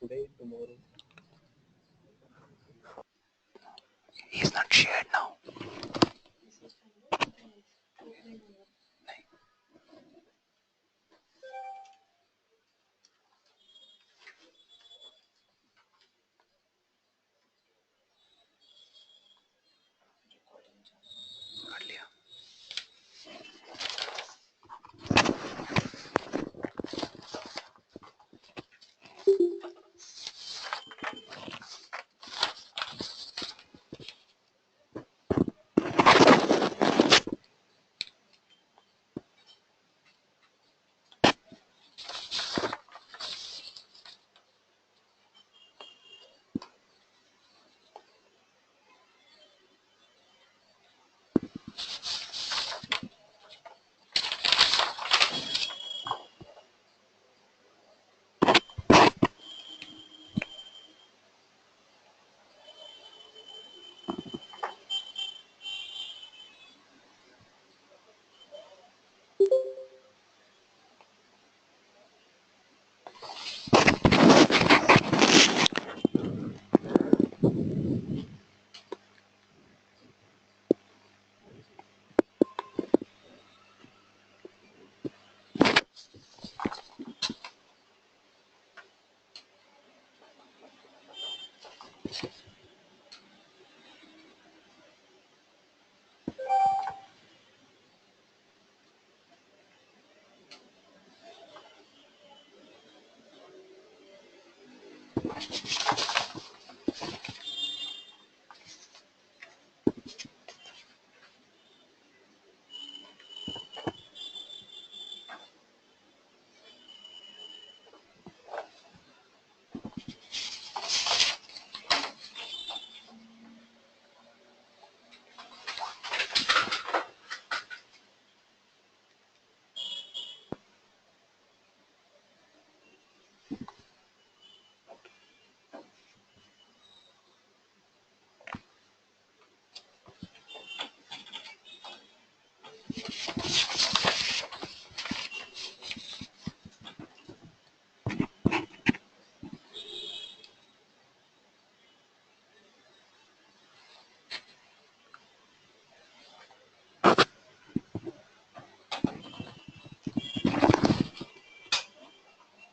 today, tomorrow. He's not shared now. कर लिया.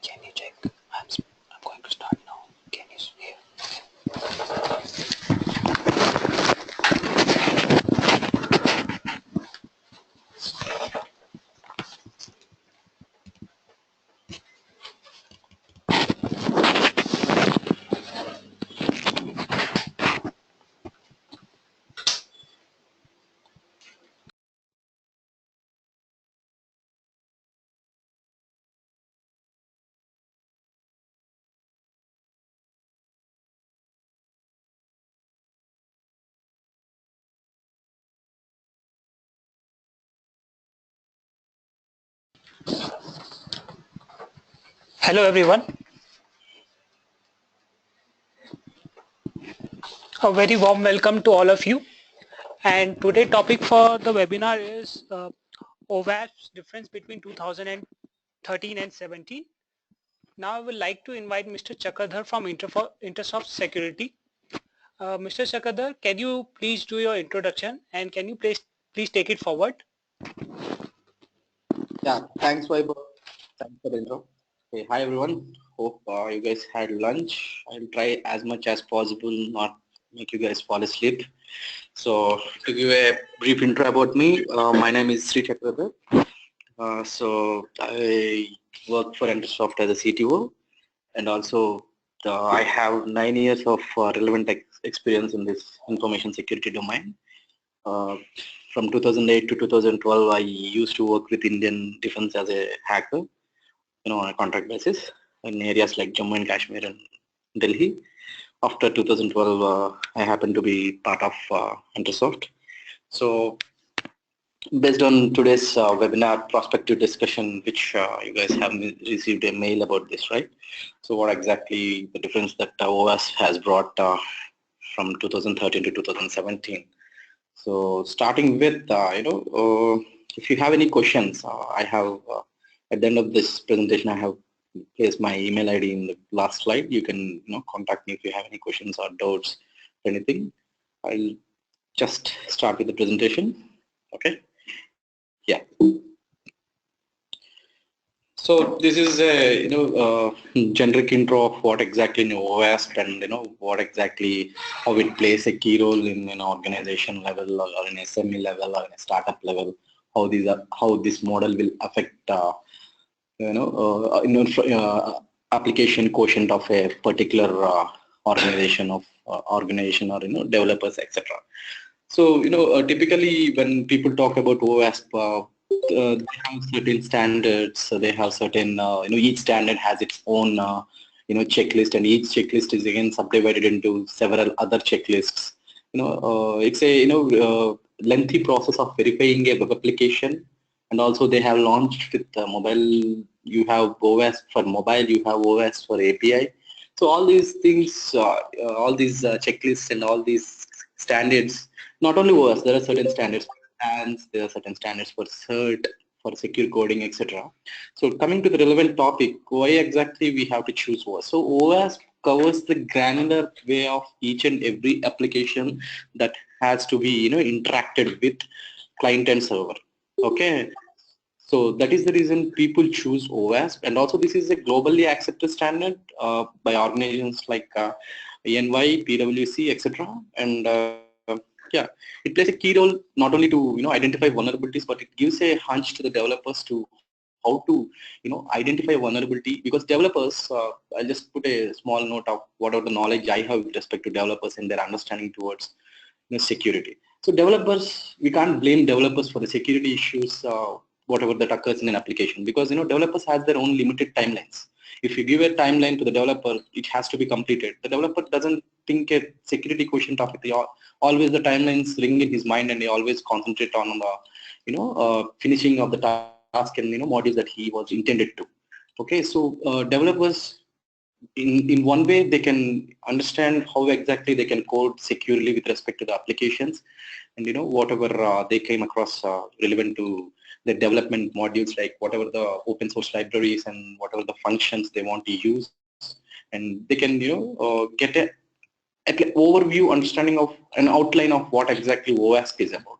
Can you check? I'm going to start now. Can you hear? Hello everyone. A very warm welcome to all of you. And today topic for the webinar is OWASP's difference between 2013 and 17. Now I would like to invite Mr. Chakradhar from Intersoft Security. Mr. Chakradhar, can you please do your introduction and can you please take it forward? Yeah, thanks, Vaibhav. Thanks for the intro. Okay, hi everyone. Hope you guys had lunch. I'll try as much as possible not make you guys fall asleep. So to give a brief intro about me, my name is Sri Chakrabarti. So I work for Entersoft as a CTO, and also I have 9 years of relevant experience in this information security domain. Uh, from 2008 to 2012, I used to work with Indian Defense as a hacker, on a contract basis in areas like Jammu and Kashmir and Delhi. After 2012, I happened to be part of Intersoft. So based on today's webinar prospective discussion, which you guys have received a mail about this, right? So what exactly the difference that OS has brought from 2013 to 2017? So starting with, if you have any questions, I have, at the end of this presentation, I have place my email ID in the last slide. You can contact me if you have any questions or doubts, anything. I'll just start with the presentation. Okay. Yeah. So this is a generic intro of what exactly OWASP and what exactly how it plays a key role in an organization level or an SME level or in a startup level. How this model will affect application quotient of a particular organization or developers, etc. So typically when people talk about OWASP, they have certain standards. So they have certain each standard has its own checklist, and each checklist is again subdivided into several other checklists. It's a lengthy process of verifying a web application, and also they have launched with mobile. You have OS for mobile, you have OS for API. So all these things, all these checklists and all these standards, not only OS, there are certain standards for plans, there are certain standards for CERT, for secure coding, etc. So coming to the relevant topic, why exactly we have to choose OS? So OS covers the granular way of each and every application that has to be interacted with client and server. Okay, so that is the reason people choose OWASP, and also this is a globally accepted standard by organizations like ENY, PwC, etc. And yeah, it plays a key role not only to identify vulnerabilities, but it gives a hunch to the developers to how to identify vulnerability, because developers, I'll just put a small note of whatever the knowledge I have with respect to developers and their understanding towards security. So developers, we can't blame developers for the security issues, whatever that occurs in an application, because developers have their own limited timelines. If you give a timeline to the developer, it has to be completed. The developer doesn't think a security quotient of it. Always the timelines ring in his mind, and he always concentrate on the finishing of the task and modules that he was intended to. Okay, so developers, in one way they can understand how exactly they can code securely with respect to the applications, and whatever they came across relevant to the development modules, like whatever the open source libraries and whatever the functions they want to use, and they can get a at an overview understanding of an outline of what exactly OWASP is about.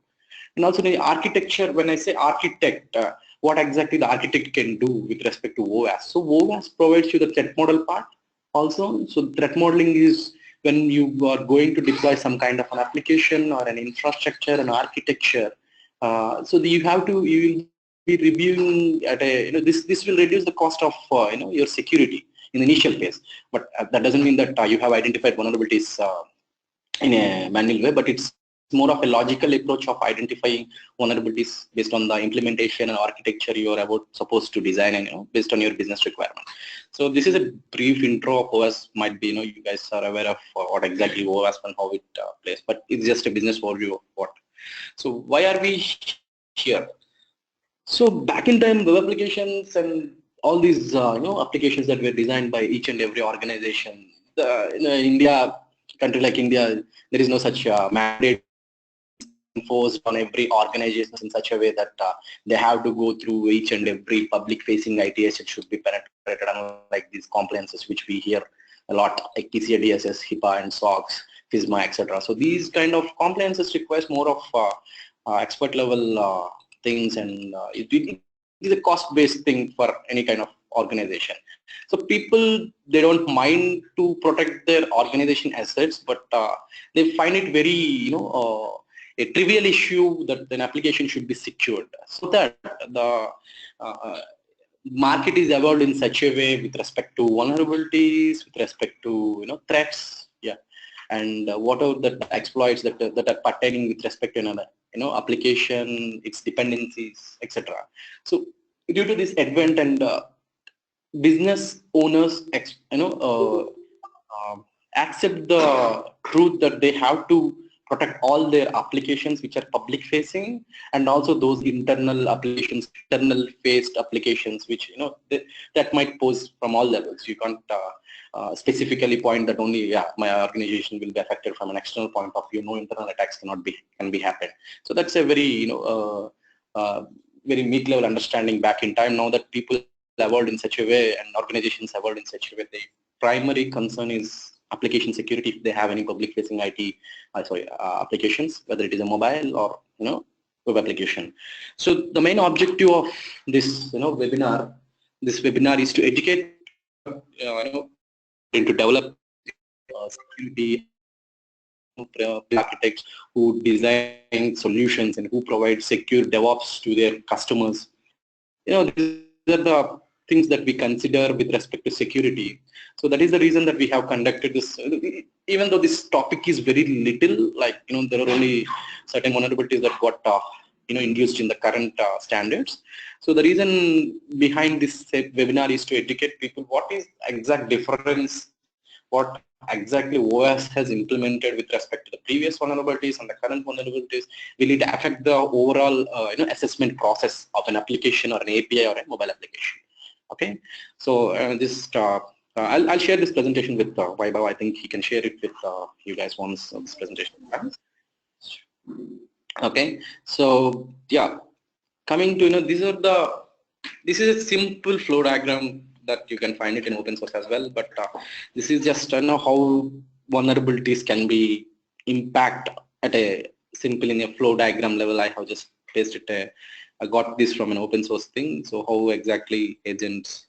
And also the architecture, when I say architect, what exactly the architect can do with respect to OWASP. So OWASP provides you the threat model part also. So threat modeling is when you are going to deploy some kind of an application or an infrastructure and architecture. So you will be reviewing at a, this will reduce the cost of, your security in the initial phase. But that doesn't mean that you have identified vulnerabilities in a manual way, but it's more of a logical approach of identifying vulnerabilities based on the implementation and architecture you are about supposed to design, and based on your business requirement. So this is a brief intro of OWASP. Might be you guys are aware of what exactly OWASP and how it plays, but it's just a business overview of what. So why are we here? So back in time, web applications and all these applications that were designed by each and every organization. India, country like India, there is no such mandate enforced on every organization in such a way that they have to go through each and every public-facing ITS. It should be penetrated, unlike these compliances which we hear a lot, like PCI DSS, HIPAA, and SOX, FISMA, etc. So these kind of compliances requires more of expert level things, and it is a cost-based thing for any kind of organization. So people, they don't mind to protect their organization assets, but they find it very a trivial issue that an application should be secured, so that the uh, market is evolved in such a way with respect to vulnerabilities, with respect to threats, yeah, and whatever the exploits that are pertaining with respect to another application, its dependencies, etc. So due to this advent, and business owners accept the truth that they have to protect all their applications which are public facing, and also those internal applications, internal faced applications, which that might pose from all levels. You can't specifically point that only, yeah, my organization will be affected from an external point of view. No internal attacks can be happen. So that's a very very meat level understanding back in time. Now that people evolved in such a way and organizations evolved in such a way, the primary concern is application security if they have any public facing IT, applications, whether it is a mobile or, web application. So the main objective of this, this webinar is to educate, to develop security architects who design solutions and who provide secure DevOps to their customers. These are the things that we consider with respect to security. So that is the reason that we have conducted this. Even though this topic is very little, like, there are only certain vulnerabilities that got induced in the current standards. So the reason behind this webinar is to educate people what is exact difference, what exactly OS has implemented with respect to the previous vulnerabilities and the current vulnerabilities. Will it affect the overall assessment process of an application or an API or a mobile application? Okay, so I'll share this presentation with Vaibhav. I think he can share it with you guys once this presentation happens. Okay, so yeah, coming to this is a simple flow diagram that you can find it in open source as well, but this is just how vulnerabilities can be impact at a simple in a flow diagram level. I have just pasted I got this from an open source thing. So how exactly agents,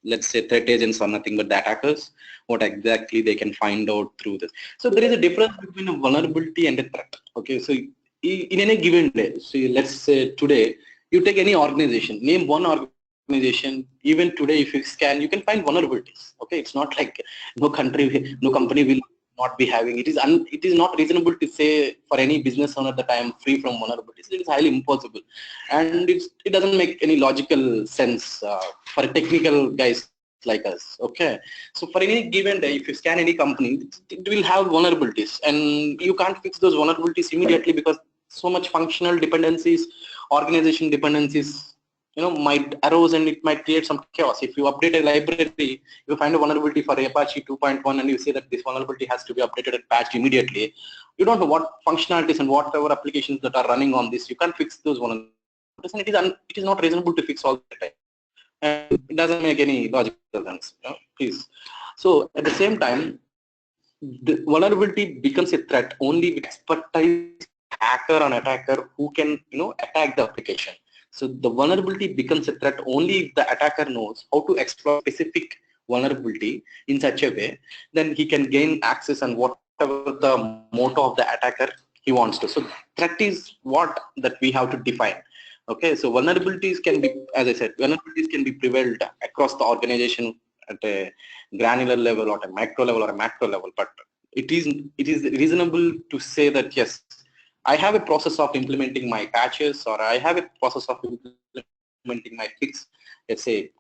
let's say threat agents are nothing but the attackers, what exactly they can find out through this. So there is a difference between a vulnerability and a threat. Okay, so in any given day, so let's say today, you take any organization, name one organization, even today if you scan, you can find vulnerabilities. Okay, it's not like no company will not be having it. It is not reasonable to say for any business owner that I am free from vulnerabilities. It is highly impossible, and it doesn't make any logical sense for technical guys like us. Okay, so for any given day, if you scan any company, it will have vulnerabilities, and you can't fix those vulnerabilities immediately because so much functional dependencies, organization dependencies, might arise, and it might create some chaos. If you update a library, you find a vulnerability for Apache 2.1 and you say that this vulnerability has to be updated and patched immediately. You don't know what functionalities and whatever applications that are running on this. You can't fix those vulnerabilities, and it is not reasonable to fix all the time. And it doesn't make any logical sense. Please. So at the same time, the vulnerability becomes a threat only with expertise hacker or attacker who can attack the application. So the vulnerability becomes a threat only if the attacker knows how to exploit specific vulnerability in such a way, then he can gain access and whatever the motto of the attacker he wants to. So threat is what that we have to define. Okay, so vulnerabilities can be, as I said, vulnerabilities can be prevailed across the organization at a granular level or a micro level or a macro level, but it is reasonable to say that yes, I have a process of implementing my patches, or I have a process of implementing my fix, let's say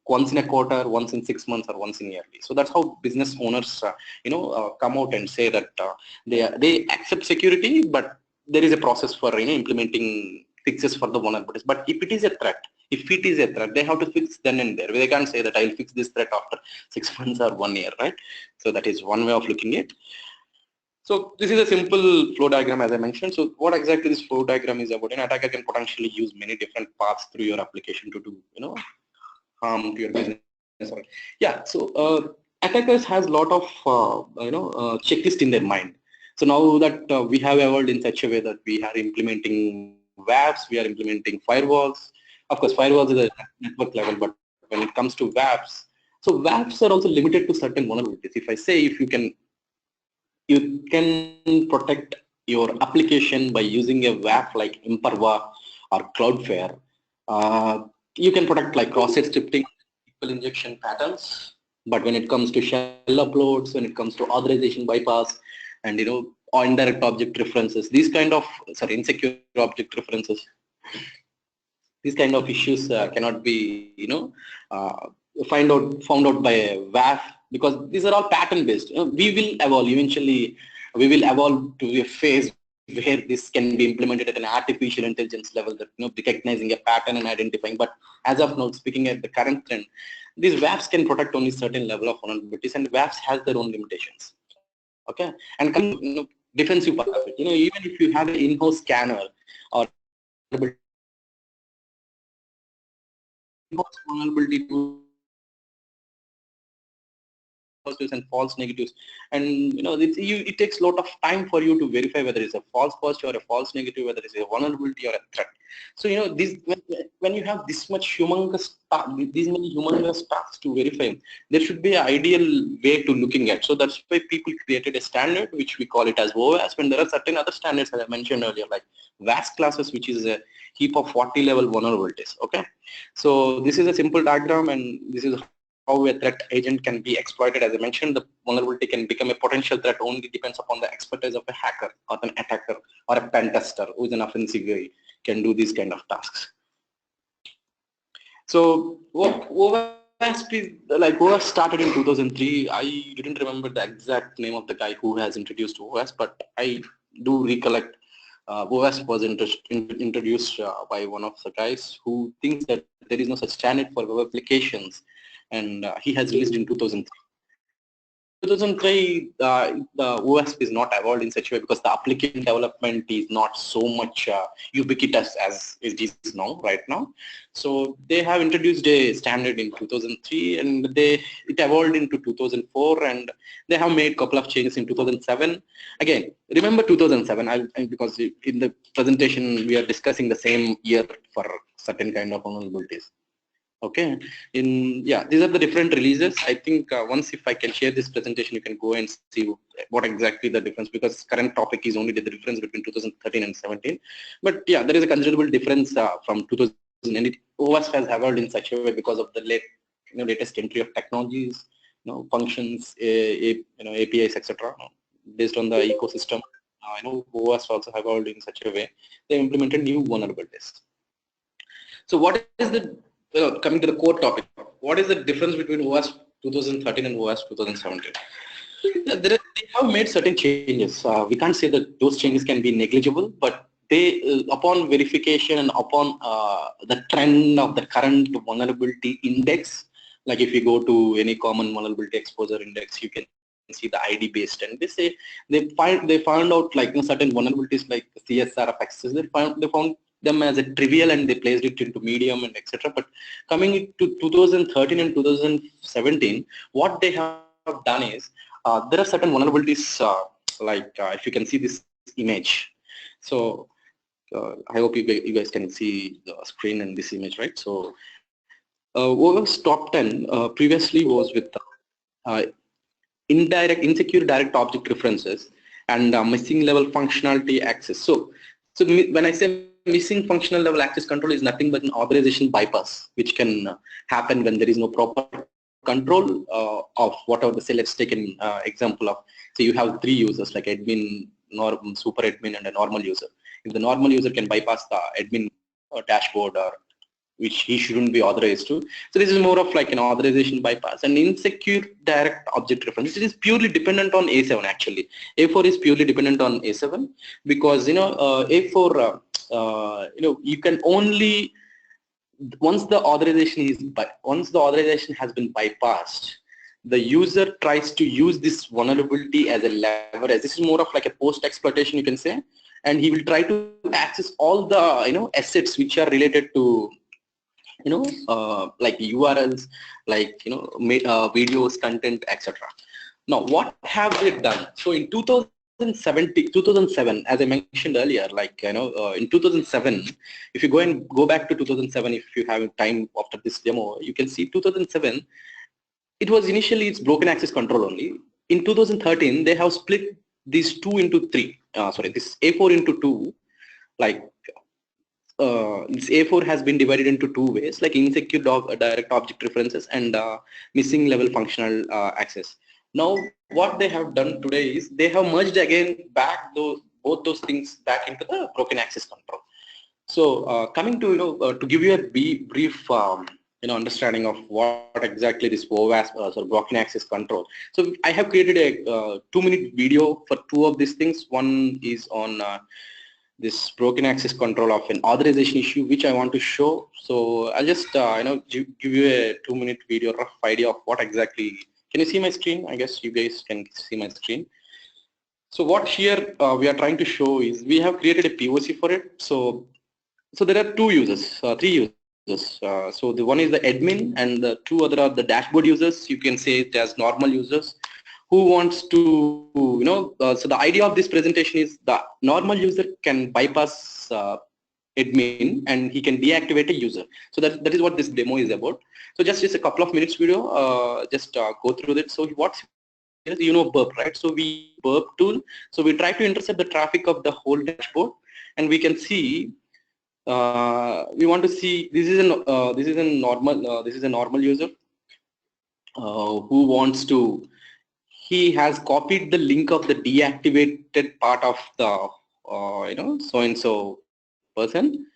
once in a quarter, once in 6 months, or once in yearly. So that's how business owners, come out and say that they accept security, but there is a process for implementing fixes for the vulnerabilities. But if it is a threat, they have to fix then and there. They can't say that I'll fix this threat after 6 months or 1 year, right? So that is one way of looking at it. So this is a simple flow diagram, as I mentioned. So what exactly this flow diagram is about? An attacker can potentially use many different paths through your application to do, harm to your business. Yeah. So attackers has a lot of, checklist in their mind. So now that we have evolved in such a way that we are implementing WAFs, we are implementing firewalls. Of course, firewalls is a network level, but when it comes to WAFs, so WAFs are also limited to certain vulnerabilities. If I say if you can protect your application by using a WAF like Imperva or Cloudflare. You can protect like cross-site scripting, SQL injection patterns. But when it comes to shell uploads, when it comes to authorization bypass, and or indirect object references, these kind of insecure object references, these kind of issues cannot be found out by a WAF, because these are all pattern based. We will evolve eventually. We will evolve to a phase where this can be implemented at an artificial intelligence level, that recognizing a pattern and identifying. But as of now, speaking at the current trend, these WAFs can protect only certain level of vulnerabilities, and WAFs has their own limitations. Okay, and come defensive part of it. Even if you have an in-house scanner or, false vulnerability to positives and false negatives, and it takes a lot of time for you to verify whether it's a false positive or a false negative, whether it's a vulnerability or a threat. So this, when you have this much these many humongous tasks to verify, there should be an ideal way to looking at. So that's why people created a standard which we call it as OWASP, and there are certain other standards as I mentioned earlier, like WASP classes, which is a heap of 40 level vulnerabilities. Okay, so this is a simple diagram, and this is how a threat agent can be exploited. As I mentioned, the vulnerability can become a potential threat only depends upon the expertise of a hacker or an attacker or a pen tester who is an offensive guy can do these kind of tasks. So what OWASP is, like OWASP started in 2003. I didn't remember the exact name of the guy who has introduced OWASP, but I do recollect OWASP was introduced by one of the guys who thinks that there is no such standard for web applications, and he has released in 2003. 2003, the OWASP is not evolved in such a way because the application development is not so much ubiquitous as it is now, right now. So they have introduced a standard in 2003, and it evolved into 2004, and they have made a couple of changes in 2007. Again, remember 2007, because in the presentation we are discussing the same year for certain kind of vulnerabilities. Okay, these are the different releases. I think once if I can share this presentation, you can go and see what exactly the difference, because current topic is only the difference between 2013 and 17. But yeah, there is a considerable difference from 2000, and OWASP has evolved in such a way because of the latest entry of technologies, functions, APIs, etc. Based on the ecosystem. OWASP also evolved in such a way. They implemented new vulnerabilities. So what is the coming to the core topic, what is the difference between OWASP 2013 and OWASP 2017? They have made certain changes. We can't say that those changes can be negligible, but they, upon verification and upon the trend of the current vulnerability index, like if you go to any common vulnerability exposure index, you can see the ID based, and they say they found out like certain vulnerabilities like CSR of access. They found them as a trivial, and they placed it into medium and etc. But coming to 2013 and 2017, what they have done is there are certain vulnerabilities if you can see this image. So I hope you guys can see the screen and this image, right? So OWASP top 10 previously was with insecure direct object references and missing level functionality access. So when I say missing functional level access control is nothing but an authorization bypass, which can happen when there is no proper control of whatever the say. Let's take an example of, say you have 3 users like admin, super admin, and a normal user. If the normal user can bypass the admin dashboard, or which he shouldn't be authorized to. So this is more of like an authorization bypass. And insecure direct object reference, it is purely dependent on A7 actually. A4 is purely dependent on A7 because A4 you can only, once the authorization has been bypassed, the user tries to use this vulnerability as a leverage. This is more of like a post exploitation, you can say, and he will try to access all the assets which are related to like URLs, like videos, content, etc. Now what have they done? So in 2007, as I mentioned earlier, like in 2007, if you go back to 2007, if you have time after this demo, you can see 2007, it was initially it's broken access control only. In 2013, they have split these two into three. This A4 into two, like this A4 has been divided into 2 ways, like insecure direct object references and missing level functional access. Now what they have done today is they have merged again back both those things back into the broken access control. So coming to to give you a brief understanding of what exactly this OWASP broken access control. So I have created a 2-minute video for 2 of these things. One is on this broken access control of an authorization issue, which I want to show. So I'll just give you a 2-minute video, rough idea of what exactly. Can you see my screen? I guess you guys can see my screen. So what here we are trying to show is we have created a POC for it. So there are 3 users. So the one is the admin and the two other are the dashboard users. You can say it as normal users who wants to, so the idea of this presentation is the normal user can bypass admin and he can deactivate a user. So that is what this demo is about. So just a couple of minutes video, just go through it. So what's, burp, right? So we burp tool. So we try to intercept the traffic of the whole dashboard, and we can see we want to see this is a normal user who wants to, he has copied the link of the deactivated part of the so and so person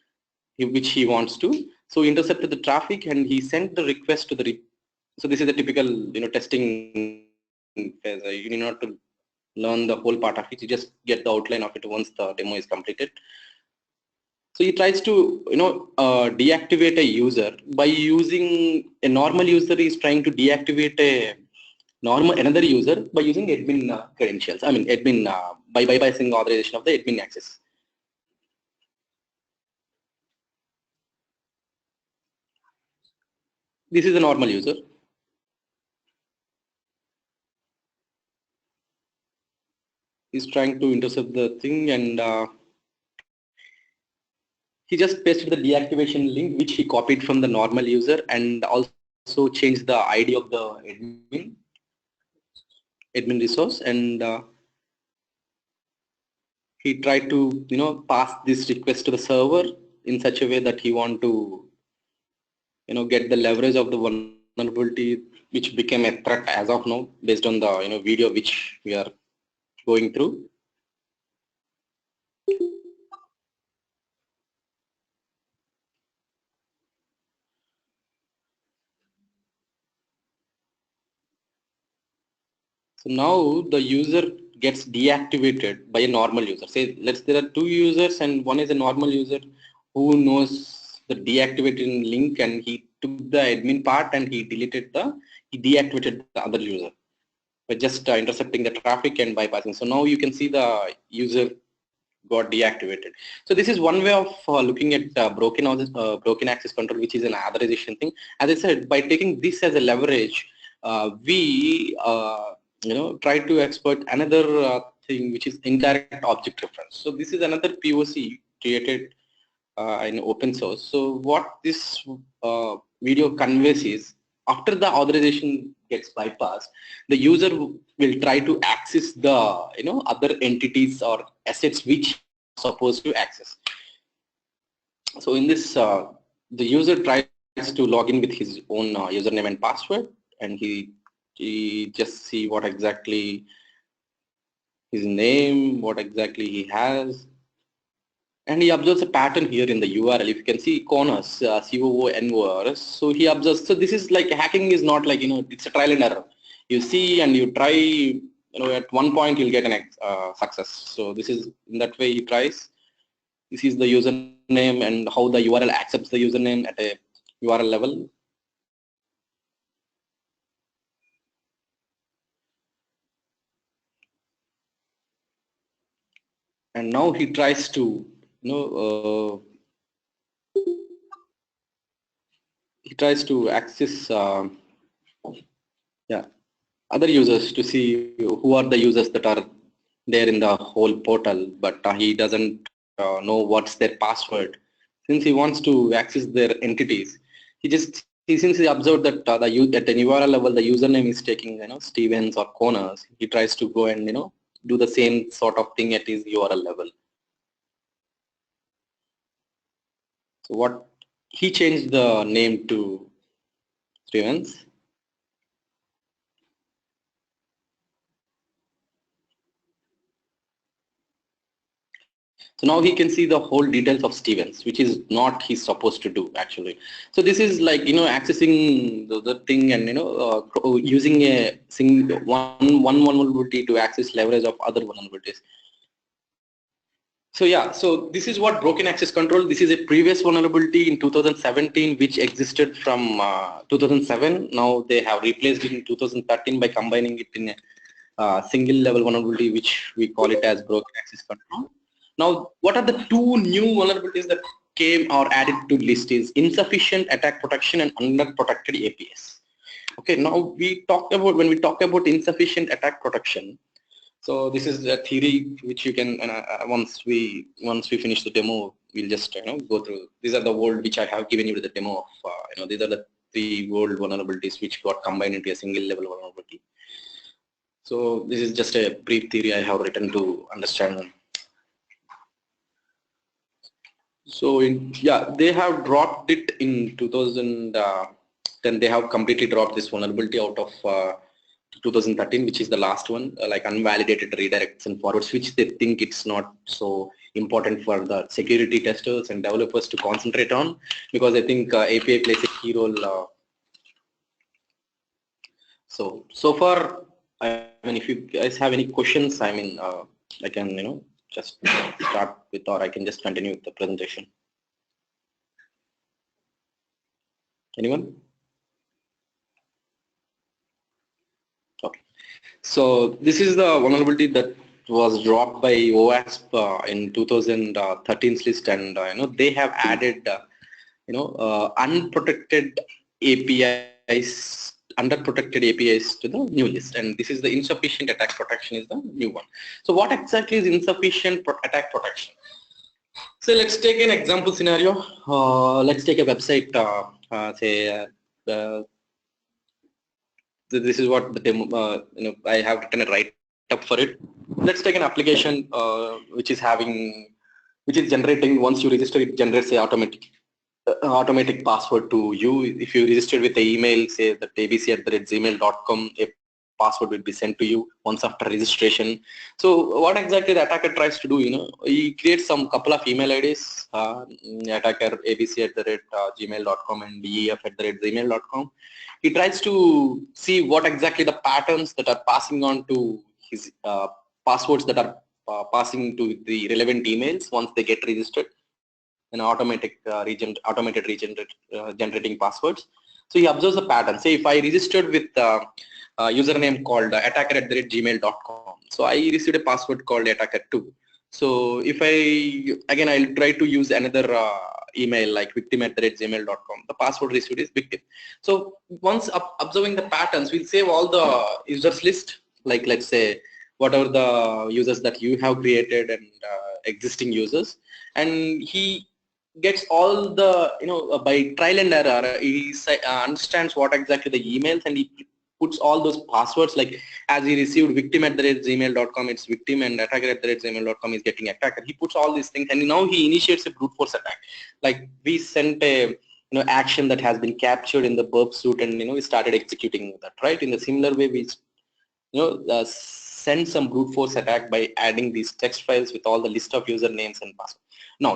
which he wants to. So he intercepted the traffic and he sent the request to the so this is a typical testing phase. You need not to learn the whole part of it, you just get the outline of it once the demo is completed. So he tries to deactivate a user by using a normal user is trying to deactivate a another user by using admin credentials. I mean admin by bypassing authorization of the admin access. This is a normal user. He's trying to intercept the thing and he just pasted the deactivation link which he copied from the normal user and also changed the ID of the admin resource, and he tried to pass this request to the server in such a way that he want to get the leverage of the vulnerability which became a threat as of now based on the video which we are going through. So now the user gets deactivated by a normal user. Say there are two users and one is a normal user who knows the deactivated link and he took the admin part and he deactivated the other user by just intercepting the traffic and bypassing. So now you can see the user got deactivated. So this is one way of looking at broken access control, which is an authorization thing. As I said, by taking this as a leverage, we try to exploit another thing, which is indirect object reference. So this is another POC created in open source. So what this video conveys is, after the authorization gets bypassed, the user will try to access the other entities or assets which are supposed to access. So in this, the user tries to log in with his own username and password, and he just see what exactly his name, what exactly he has. And he observes a pattern here in the URL. If you can see CONORS, COONORS. So he observes. So this is like hacking is not like it's a trial and error. You see and you try. At one point you'll get an success. So this is in that way he tries. This is the username and how the URL accepts the username at a URL level. And now he tries to he tries to access other users to see who are the users that are there in the whole portal, but he doesn't know what's their password. Since he wants to access their entities, since he observed that at an URL level the username is taking Stevens or CONORS, he tries to go and do the same sort of thing at his URL level. So what he changed the name to Stevens. So now he can see the whole details of Stevens, which is not he's supposed to do actually. So this is like accessing the thing and using a one vulnerability to access leverage of other vulnerabilities. So yeah, so this is what broken access control. This is a previous vulnerability in 2017 which existed from 2007. Now they have replaced it in 2013 by combining it in a single level vulnerability, which we call it as broken access control. Now, what are the two new vulnerabilities that came or added to list is insufficient attack protection and under-protected APIs. Okay, now when we talk about insufficient attack protection, so this is a theory which you can once we finish the demo, we'll just go through. These are the world which I have given you the demo of. These are the 3 world vulnerabilities which got combined into a single level vulnerability. So this is just a brief theory I have written to understand. So they have dropped it in 2010. They have completely dropped this vulnerability out of 2013, which is the last one, like unvalidated redirects and forwards, which they think it's not so important for the security testers and developers to concentrate on, because I think API plays a key role. So far, I mean, if you guys have any questions, I mean, I can just start with, or I can just continue with the presentation. Anyone? Okay. So this is the vulnerability that was dropped by OWASP in 2013's list, and they have added unprotected APIs, underprotected APIs to the new list, and this is the insufficient attack protection is the new one. So what exactly is insufficient attack protection? So let's take an example scenario. Let's take a website. This is what the demo. I have written a write up for it. Let's take an application which is generating, once you register, it generates a automatic password to you. If you register with the email, say that abc@gmail.com, a password will be sent to you once after registration. So what exactly the attacker tries to do, he creates some couple of email IDs, attacker abc@gmail.com and ef@gmail.com. He tries to see what exactly the patterns that are passing on to his passwords that are passing to the relevant emails once they get registered. An automated generating passwords. So he observes the pattern. Say if I registered with username called attacker@gmail.com. So I received a password called attacker2. So if I'll try to use another email like victim@gmail.com. The password received is victim. So once observing the patterns, we'll save all the users list, like let's say whatever the users that you have created and existing users, and he gets all the by trial and error, he understands what exactly the emails, and he puts all those passwords, like as he received victim@gmail.com, it's victim, and attacker@gmail.com is getting attacker. He puts all these things, and now he initiates a brute force attack. Like we sent a action that has been captured in the burp suite, and we started executing that, right? In the similar way, we send some brute force attack by adding these text files with all the list of usernames and passwords. Now,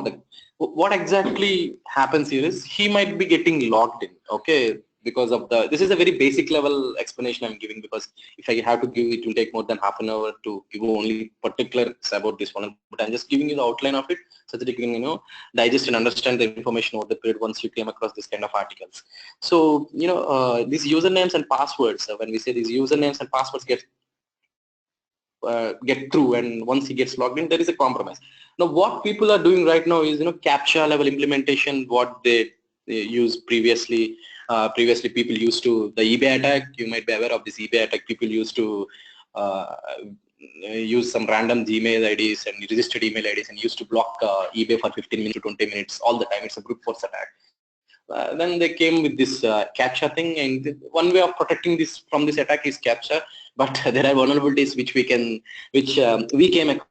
what exactly happens here is he might be getting logged in, okay, because of this is a very basic level explanation I'm giving, because if I have to give it will take more than half an hour to give only particulars about this one, but I'm just giving you the outline of it so that you can digest and understand the information over the period once you came across this kind of articles. So these usernames and passwords, when we say these usernames and passwords get through, and once he gets logged in, there is a compromise. Now what people are doing right now is CAPTCHA level implementation, what they use previously. Previously people used to, the eBay attack, you might be aware of this eBay attack. People used to use some random Gmail IDs and registered email IDs and used to block eBay for 15 minutes to 20 minutes all the time. It's a brute force attack. Then they came with this CAPTCHA thing, and one way of protecting this from this attack is CAPTCHA. But there are vulnerabilities which we came across.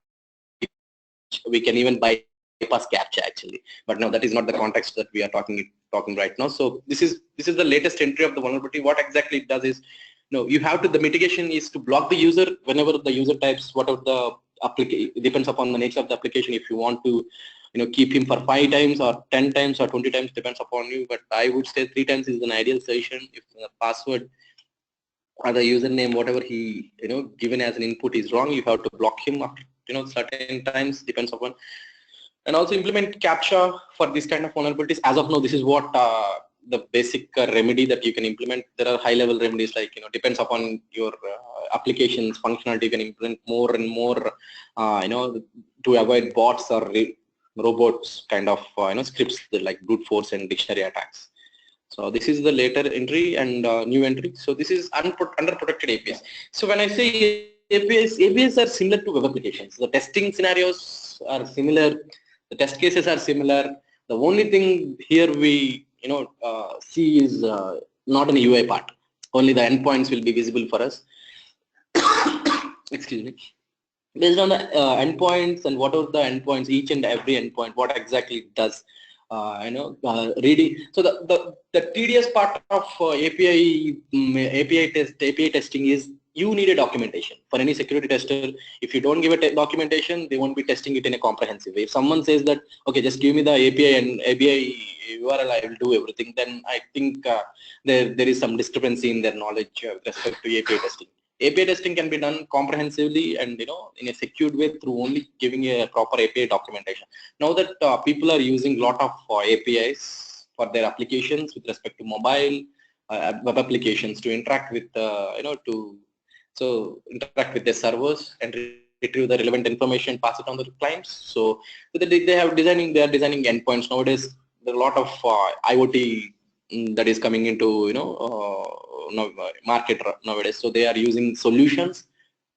We can even bypass CAPTCHA actually, but no, that is not the context that we are talking right now. So this is the latest entry of the vulnerability. What exactly it does is, you have to, the mitigation is to block the user whenever the user types whatever the application. It depends upon the nature of the application. If you want to keep him for 5 times or 10 times or 20 times, depends upon you, but I would say 3 times is an ideal solution. If the password or the username, whatever he given as an input is wrong, you have to block him after certain times, depends upon. And also implement CAPTCHA for this kind of vulnerabilities. As of now, this is what the basic remedy that you can implement. There are high level remedies, like depends upon your applications functionality. You can implement more and more to avoid bots or robots kind of scripts like brute force and dictionary attacks. So this is the later entry and new entry. So this is underprotected APIs. So when I say APIs are similar to web applications. The testing scenarios are similar. The test cases are similar. The only thing here we see is not an UI part. Only the endpoints will be visible for us. Excuse me. Based on the endpoints and what are the endpoints, each and every endpoint, what exactly it does, reading. So the tedious part of API testing is you need a documentation. For any security tester, if you don't give a documentation, they won't be testing it in a comprehensive way. If someone says that, okay, just give me the API and API URL, I will do everything, then I think there is some discrepancy in their knowledge with respect to API testing. API testing can be done comprehensively and in a secured way through only giving a proper API documentation. Now that people are using a lot of APIs for their applications with respect to mobile web applications to interact with interact with their servers and retrieve the relevant information, pass it on to the clients. So they are designing endpoints nowadays. There are a lot of IoT that is coming into market nowadays. So they are using solutions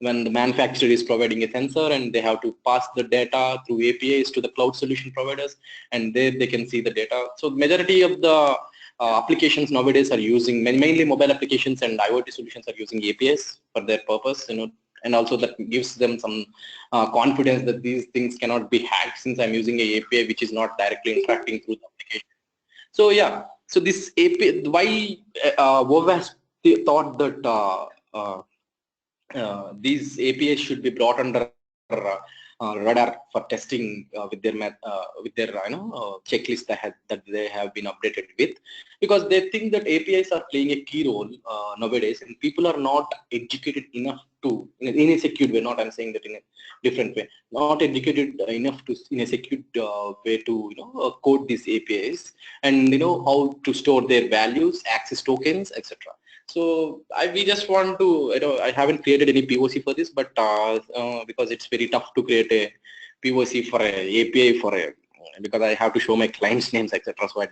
when the manufacturer is providing a sensor and they have to pass the data through APIs to the cloud solution providers, and there they can see the data. So majority of the applications nowadays are using, mainly mobile applications and IoT solutions are using APIs for their purpose, and also that gives them some confidence that these things cannot be hacked since I'm using a API which is not directly interacting through the application. So yeah, so this API, why WOVAS thought that these APIs should be brought under radar for testing with their checklist that they have been updated with, because they think that APIs are playing a key role nowadays, and people are not educated enough to in a secured way. Not I'm saying that in a different way. Not educated enough to in a secured way to code these APIs and how to store their values, access tokens, etc. So we just want to, I haven't created any POC for this, but because it's very tough to create a POC for a API because I have to show my clients' names, etc. So I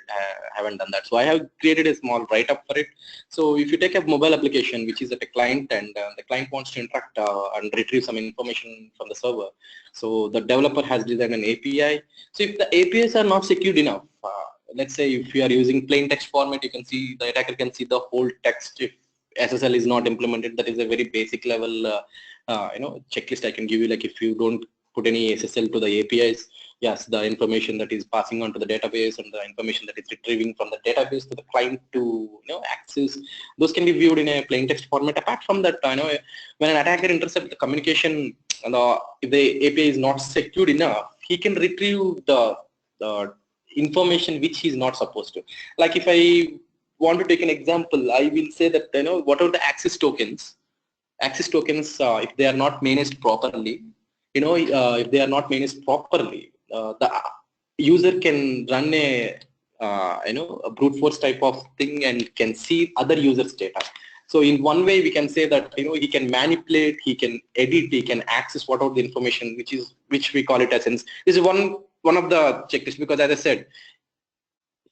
haven't done that. So I have created a small write-up for it. So if you take a mobile application, which is at a client, and the client wants to interact and retrieve some information from the server, so the developer has designed an API. So if the APIs are not secured enough, let's say if you are using plain text format, you can see the attacker can see the whole text. If SSL is not implemented, that is a very basic level checklist I can give you. Like if you don't put any SSL to the APIs, yes, the information that is passing on to the database and the information that is retrieving from the database to the client to access, those can be viewed in a plain text format. Apart from that, when an attacker intercepts the communication, if the API is not secured enough, he can retrieve the information which he is not supposed to. Like if I want to take an example, I will say that what are the access tokens, if they are not managed properly, if they are not managed properly, the user can run a a brute force type of thing and can see other users' data. So in one way we can say that he can manipulate, he can edit, he can access whatever the information which we call it as this is one of the checklists, because as I said,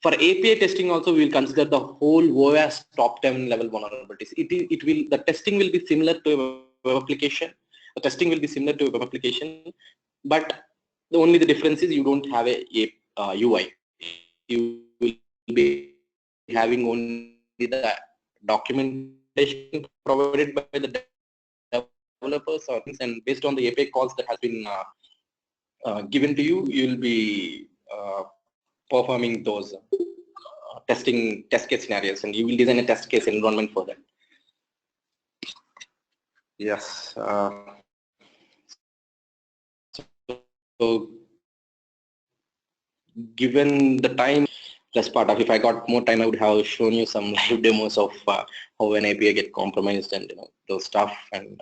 for API testing also we will consider the whole OWASP top 10 level vulnerabilities. The testing will be similar to a web application. The testing will be similar to a web application, but only the difference is you don't have a UI. You will be having only the documentation provided by the developers or things, and based on the API calls that has been given to you, you will be performing those test case scenarios, and you will design a test case environment for that. Yes. So given the time, less part of, if I got more time, I would have shown you some live demos of how an API get compromised and those stuff. And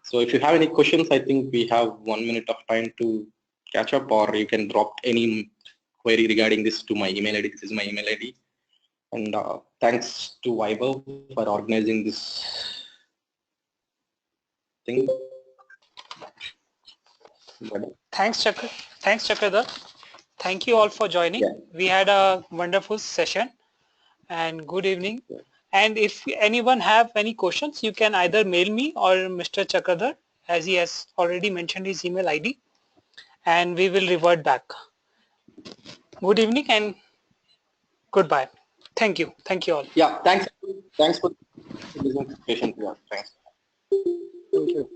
so if you have any questions, I think we have 1 minute of time to catch up, or you can drop any query regarding this to my email ID. This is my email ID. And thanks to Vaibhav for organizing this thing. Bye-bye. Thanks, Chakra. Thanks, Chakradhar. Thank you all for joining. Yeah. We had a wonderful session and good evening. Yeah. And if anyone have any questions, you can either mail me or Mr. Chakradhar, as he has already mentioned his email ID, and we will revert back. Good evening and goodbye. Thank you. Thank you all. Yeah. Thanks. Thanks for listening patiently. Yeah, thanks. Thank you.